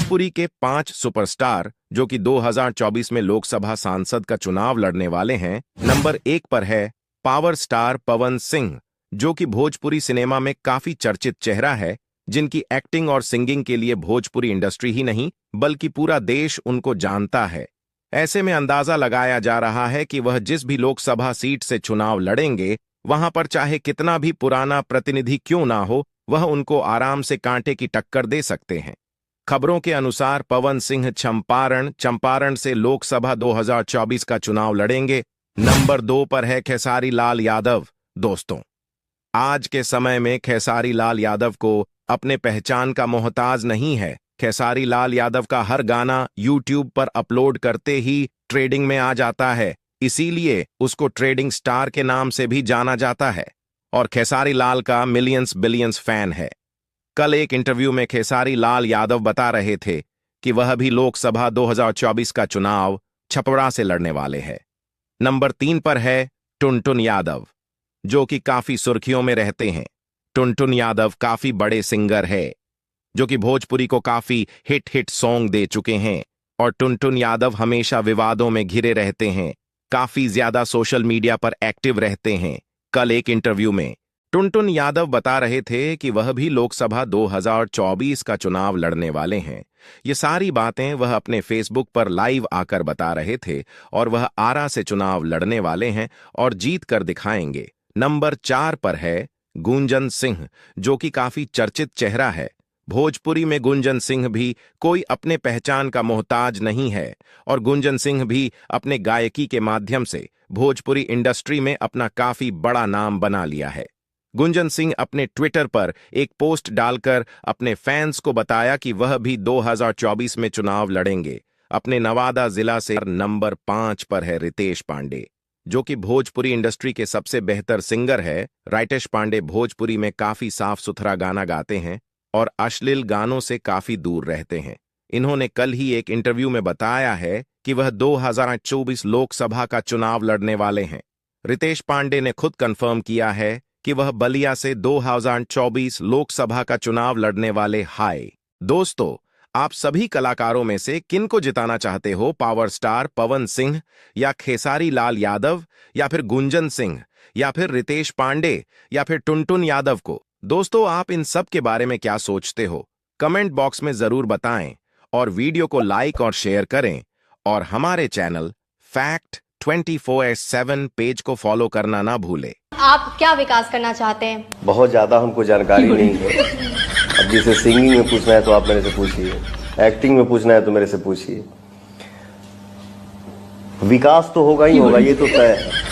भोजपुरी के 5 सुपरस्टार जो कि 2024 में लोकसभा सांसद का चुनाव लड़ने वाले हैं। नंबर 1 पर है पावर स्टार पवन सिंह, जो कि भोजपुरी सिनेमा में काफी चर्चित चेहरा है, जिनकी एक्टिंग और सिंगिंग के लिए भोजपुरी इंडस्ट्री ही नहीं बल्कि पूरा देश उनको जानता है। ऐसे में अंदाजा लगाया जा रहा है कि वह जिस भी लोकसभा सीट से चुनाव लड़ेंगे, वहां पर चाहे कितना भी पुराना प्रतिनिधि क्यों ना हो, वह उनको आराम से कांटे की टक्कर दे सकते हैं। खबरों के अनुसार पवन सिंह चंपारण से लोकसभा 2024 का चुनाव लड़ेंगे। नंबर 2 पर है खेसारी लाल यादव। दोस्तों, आज के समय में खेसारी लाल यादव को अपने पहचान का मोहताज नहीं है। खेसारी लाल यादव का हर गाना यूट्यूब पर अपलोड करते ही ट्रेडिंग में आ जाता है, इसीलिए उसको ट्रेडिंग स्टार के नाम से भी जाना जाता है और खेसारी लाल का मिलियंस बिलियंस फैन है। कल एक इंटरव्यू में खेसारी लाल यादव बता रहे थे कि वह भी लोकसभा 2024 का चुनाव छपरा से लड़ने वाले हैं। नंबर 3 पर है टुनटुन यादव, जो कि काफी सुर्खियों में रहते हैं। टुनटुन यादव काफी बड़े सिंगर है, जो कि भोजपुरी को काफी हिट सॉन्ग दे चुके हैं और टुनटुन यादव हमेशा विवादों में घिरे रहते हैं, काफी ज्यादा सोशल मीडिया पर एक्टिव रहते हैं। कल एक इंटरव्यू में टुनटुन यादव बता रहे थे कि वह भी लोकसभा 2024 का चुनाव लड़ने वाले हैं। ये सारी बातें वह अपने फेसबुक पर लाइव आकर बता रहे थे और वह आरा से चुनाव लड़ने वाले हैं और जीत कर दिखाएंगे। नंबर 4 पर है गुंजन सिंह, जो कि काफी चर्चित चेहरा है। भोजपुरी में गुंजन सिंह भी कोई अपने पहचान का मोहताज नहीं है और गुंजन सिंह भी अपने गायकी के माध्यम से भोजपुरी इंडस्ट्री में अपना काफी बड़ा नाम बना लिया है। गुंजन सिंह अपने ट्विटर पर एक पोस्ट डालकर अपने फैंस को बताया कि वह भी 2024 में चुनाव लड़ेंगे। अपने नवादा जिला से नंबर 5 पर है रितेश पांडे, जो कि भोजपुरी इंडस्ट्री के सबसे बेहतर सिंगर है। रितेश पांडे भोजपुरी में काफी साफ सुथरा गाना गाते हैं और अश्लील गानों से काफी दूर रहते हैं। इन्होंने कल ही एक इंटरव्यू में बताया है कि वह 2024 लोकसभा का चुनाव लड़ने वाले हैं। रितेश पांडे ने खुद कंफर्म किया है कि वह बलिया से 2024 लोकसभा का चुनाव लड़ने वाले हैं। दोस्तों, आप सभी कलाकारों में से किनको जिताना चाहते हो? पावर स्टार पवन सिंह या खेसारी लाल यादव या फिर गुंजन सिंह या फिर रितेश पांडे या फिर टुनटुन यादव को? दोस्तों, आप इन सब के बारे में क्या सोचते हो? कमेंट बॉक्स में जरूर बताएं और वीडियो को लाइक और शेयर करें और हमारे चैनल फैक्ट 24/7 पेज को फॉलो करना ना भूलें। आप क्या विकास करना चाहते हैं? बहुत ज़्यादा हमको जानकारी नहीं है। अब जैसे सिंगिंग में पूछना है तो आप मेरे से पूछिए, एक्टिंग में पूछना है तो मेरे से पूछिए। विकास तो होगा ही होगा, ये तो तय है।